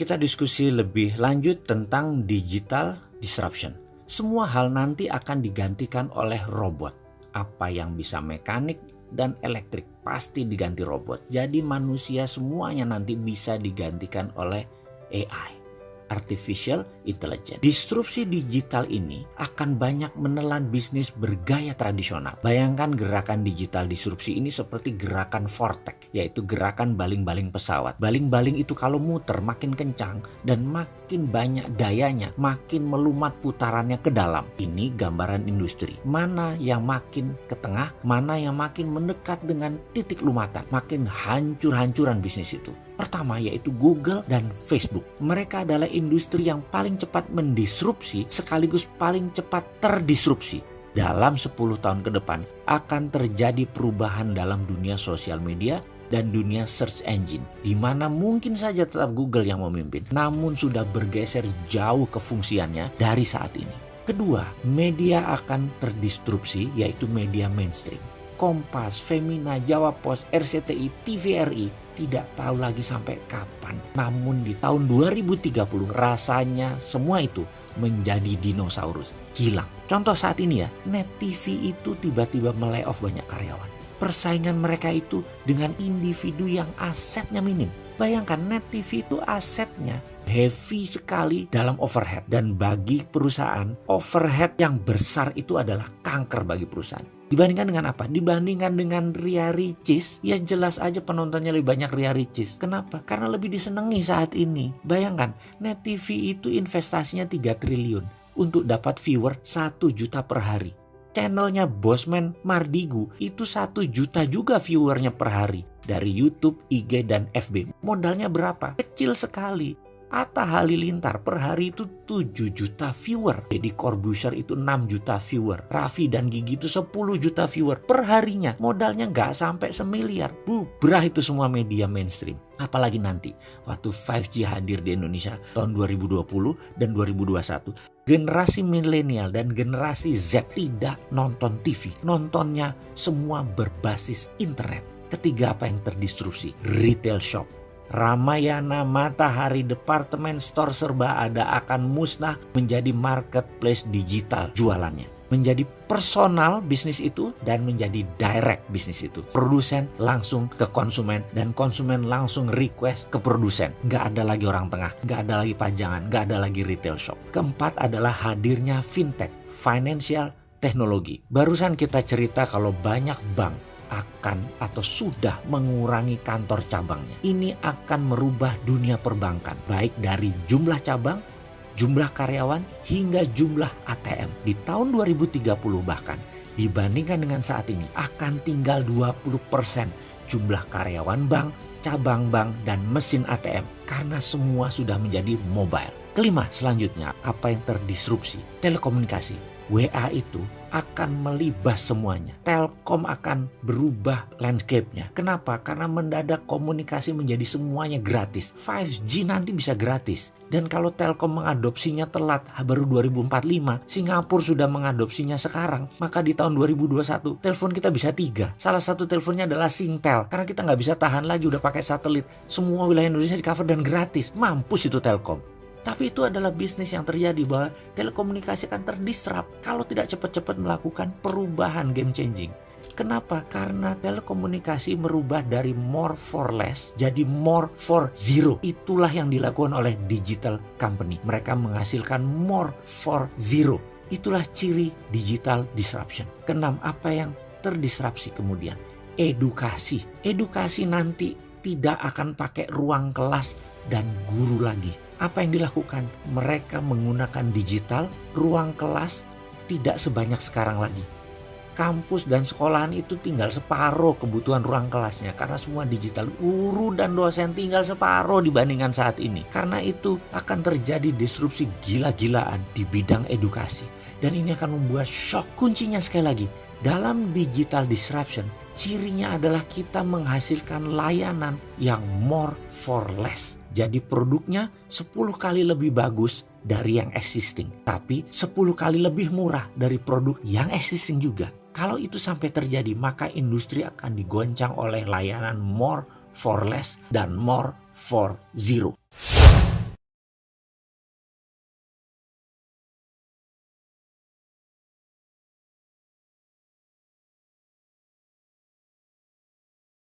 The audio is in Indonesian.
Kita diskusi lebih lanjut tentang digital disruption. Semua hal nanti akan digantikan oleh robot. Apa yang bisa mekanik dan elektrik pasti diganti robot. Jadi manusia semuanya nanti bisa digantikan oleh AI. Artificial Intelligence. Disrupsi digital ini akan banyak menelan bisnis bergaya tradisional. Bayangkan gerakan digital disrupsi ini seperti gerakan vortex, yaitu gerakan baling-baling pesawat. Baling-baling itu kalau muter makin kencang dan makin banyak dayanya, makin melumat putarannya ke dalam. Ini gambaran industri. Mana yang makin ke tengah, mana yang makin mendekat dengan titik lumatan, makin hancur-hancuran bisnis itu. Pertama yaitu Google dan Facebook. Mereka adalah industri yang paling cepat mendisrupsi sekaligus paling cepat terdisrupsi. Dalam 10 tahun ke depan akan terjadi perubahan dalam dunia sosial media dan dunia search engine, di mana mungkin saja tetap Google yang memimpin, namun sudah bergeser jauh kefungsiannya dari saat ini. Kedua, media akan terdisrupsi yaitu media mainstream. Kompas, Femina, Jawa Pos, RCTI, TVRI tidak tahu lagi sampai kapan. Namun di tahun 2030 rasanya semua itu menjadi dinosaurus, hilang. Contoh saat ini ya, Net TV itu tiba-tiba melay-off banyak karyawan. Persaingan mereka itu dengan individu yang asetnya minim. Bayangkan Net TV itu asetnya heavy sekali dalam overhead. Dan bagi perusahaan, overhead yang besar itu adalah kanker bagi perusahaan. Dibandingkan dengan apa? Dibandingkan dengan Ria Ricis, ya jelas aja penontonnya lebih banyak Ria Ricis. Kenapa? Karena lebih disenangi saat ini. Bayangkan, Net TV itu investasinya 3 triliun untuk dapat viewer 1 juta per hari. Channelnya Bosman Mardigu itu 1 juta juga viewernya per hari. Dari YouTube, IG, dan FB. Modalnya berapa? Kecil sekali. Atta Halilintar per hari itu 7 juta viewer. Deddy Corbuzier itu 6 juta viewer. Raffi dan Gigi itu 10 juta viewer per harinya. Modalnya nggak sampai semiliar. Bubrah itu semua media mainstream. Apalagi nanti waktu 5G hadir di Indonesia tahun 2020 dan 2021. Generasi milenial dan generasi Z tidak nonton TV. Nontonnya semua berbasis internet. Ketiga, apa yang terdisrupsi? Retail shop. Ramayana, Matahari, departemen store serba ada akan musnah menjadi marketplace digital jualannya. Menjadi personal bisnis itu dan menjadi direct bisnis itu. Produsen langsung ke konsumen dan konsumen langsung request ke produsen. Nggak ada lagi orang tengah, nggak ada lagi pajangan, nggak ada lagi retail shop. Keempat adalah hadirnya fintech, financial technology. Barusan kita cerita kalau banyak bank akan atau sudah mengurangi kantor cabangnya. Ini akan merubah dunia perbankan, baik dari jumlah cabang, jumlah karyawan, hingga jumlah ATM. Di tahun 2030 bahkan, dibandingkan dengan saat ini, akan tinggal 20% jumlah karyawan bank, cabang bank, dan mesin ATM. Karena semua sudah menjadi mobile. Kelima, selanjutnya, apa yang terdisrupsi? Telekomunikasi. WA itu akan melibas semuanya. Telkom akan berubah landscape-nya. Kenapa? Karena mendadak komunikasi menjadi semuanya gratis. 5G nanti bisa gratis. Dan kalau Telkom mengadopsinya telat, baru 2045, Singapura sudah mengadopsinya sekarang, maka di tahun 2021, telepon kita bisa 3. Salah satu teleponnya adalah Singtel. Karena kita nggak bisa tahan lagi, udah pakai satelit. Semua wilayah Indonesia di cover dan gratis. Mampus itu Telkom. Tapi itu adalah bisnis yang terjadi bahwa telekomunikasi akan terdisrupt kalau tidak cepat-cepat melakukan perubahan game changing. Kenapa? Karena telekomunikasi merubah dari more for less jadi more for zero. Itulah yang dilakukan oleh digital company. Mereka menghasilkan more for zero. Itulah ciri digital disruption. Keenam, apa yang terdisrupsi kemudian? Edukasi. Edukasi nanti tidak akan pakai ruang kelas dan guru lagi. Apa yang dilakukan? Mereka menggunakan digital, ruang kelas tidak sebanyak sekarang lagi. Kampus dan sekolahan itu tinggal separuh kebutuhan ruang kelasnya karena semua digital. Guru dan dosen tinggal separuh dibandingkan saat ini. Karena itu akan terjadi disrupsi gila-gilaan di bidang edukasi. Dan ini akan membuat shock. Kuncinya sekali lagi, dalam digital disruption, cirinya adalah kita menghasilkan layanan yang more for less. Jadi produknya 10 kali lebih bagus dari yang existing. Tapi 10 kali lebih murah dari produk yang existing juga. Kalau itu sampai terjadi, maka industri akan digoncang oleh layanan more for less dan more for zero.